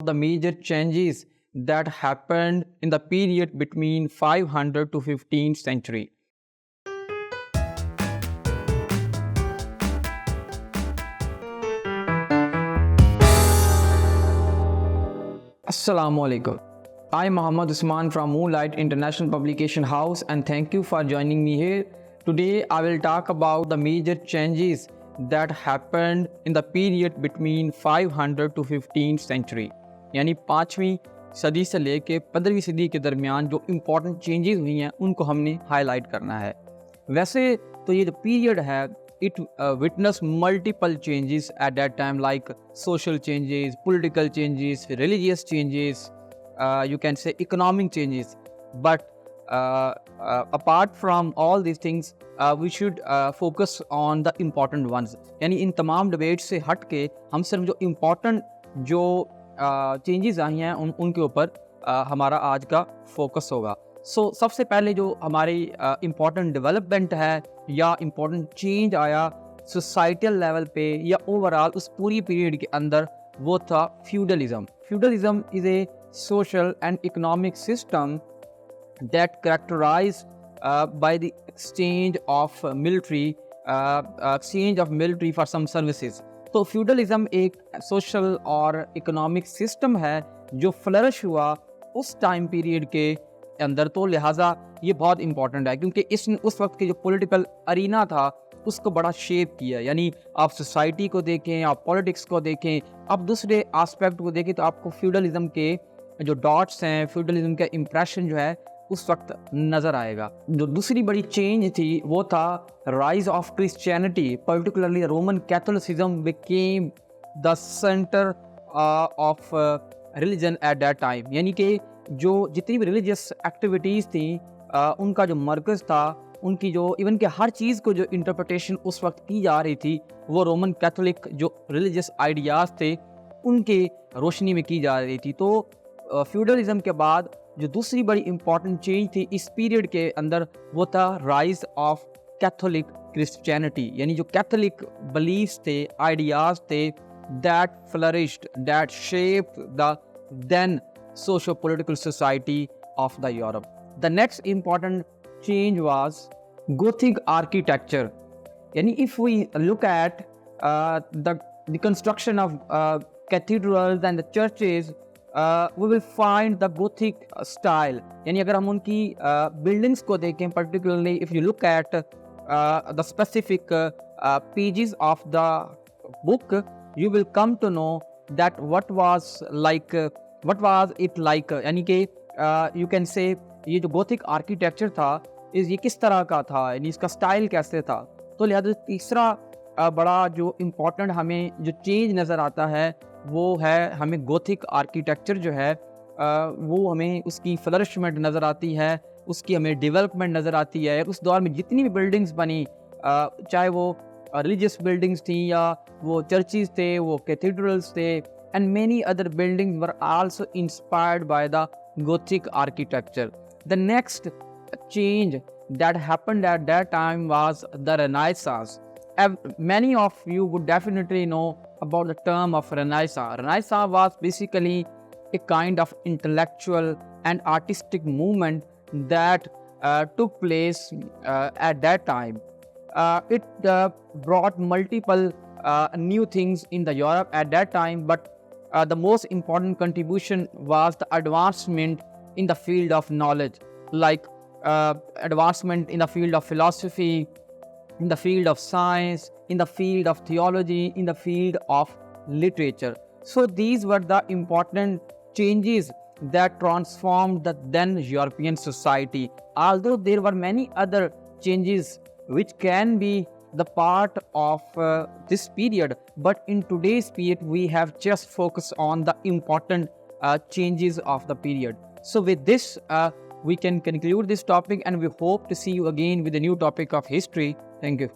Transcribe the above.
the major changes that happened in the period between 500 to 15th century. Assalamu alaikum. I'm Muhammad Usman from Moonlight International Publication House and thank you for joining me here. Today I will talk about the major changes that happened in the period between 500 to 15th century. यानी 5वीं सदी से लेके 15वीं सदी के दरमियान जो important changes हुई हैं उनको हमने हाईलाइट करना है। वैसे तो ये जो पीरियड है it witnessed multiple changes at that time, like social changes, political changes, religious changes, you can say economic changes. But apart from all these things, we should focus on the important ones. यानी इन तमाम debate से हट के हम सिर्फ जो important जो changes आई हैं उनके ऊपर हमारा आज का फोकस होगा। सबसे पहले जो हमारी इम्पोर्टेंट डेवलपमेंट है या इम्पोर्टेंट चेंज आया सोसाइटल लेवल पे या ओवरऑल उस पूरी पीरियड के अंदर, वो था feudalism. Feudalism is a social and economic system that characterized by the exchange of military for some services. तो फ्यूडलिज्म एक सोशल और इकोनॉमिक सिस्टम है जो फ्लरिश हुआ उस टाइम पीरियड के अंदर। तो लिहाजा ये बहुत इंपॉर्टेंट है क्योंकि इसने उस वक्त के जो पॉलिटिकल अरीना था उसको बड़ा शेप किया। यानी आप सोसाइटी को देखें, आप पॉलिटिक्स को देखें, आप दूसरे एस्पेक्ट को देखें तो आपको फ्यूडलिज्म के जो डॉट्स हैं, फ्यूडलिज्म का इम्प्रेशन जो है उस वक्त नज़र आएगा। जो दूसरी बड़ी चेंज थी वो था rise of Christianity, particularly Roman Catholicism became the centre of religion at that time. यानी कि जो जितनी भी रिलीजियस एक्टिविटीज़ थी उनका जो मरकज़ था, उनकी जो इवन के हर चीज़ को जो इंटरप्रिटेशन उस वक्त की जा रही थी वो रोमन कैथोलिक जो रिलीजियस आइडियाज़ थे उनके रोशनी में की जा रही थी। तो फ्यूडलिज्म के बाद जो दूसरी बड़ी इम्पॉर्टेंट चेंज थी इस पीरियड के अंदर वो था राइज ऑफ कैथोलिक क्रिश्चियनिटी। यानी जो कैथोलिक बिलीव्स थे, आइडियाज़ थे, that flourished, that shaped the then socio-political society of the Europe. The next important change was Gothic architecture. Yani if we look at the construction of cathedrals and the churches, we will find the Gothic style. Yani agar hum unki buildings ko देखें, particularly if you look at the specific pages of the book, you will come to know that what was it like, यानी कि you can say ये जो Gothic architecture था ये किस तरह का था, यानी इसका स्टाइल कैसे था। तो लिहाजा तीसरा बड़ा जो इम्पोर्टेंट हमें जो चेंज नज़र आता है वो है हमें गोथिक आर्किटेक्चर जो है वो हमें उसकी फ्लरिशमेंट नज़र आती है, उसकी हमें डेवलपमेंट नज़र आती है। उस दौर में जितनी भी बिल्डिंग्स बनी, चाहे वो रिलीजियस बिल्डिंग्स थी या वो चर्चेज़ थे, वो कैथेड्रल्स थे, and many other buildings were also inspired by the Gothic architecture. The next change that happened at that time was the Renaissance. Many of you would definitely know about the term of Renaissance. Renaissance was basically a kind of intellectual and artistic movement that took place at that time. It brought multiple new things in the Europe at that time, but the most important contribution was the advancement in the field of knowledge, like advancement in the field of philosophy, in the field of science, in the field of theology, in the field of literature. So these were the important changes that transformed the then European society. Although there were many other changes which can be the part of this period, but in today's period we have just focused on the important changes of the period. So with this we can conclude this topic and we hope to see you again with a new topic of history. Thank you.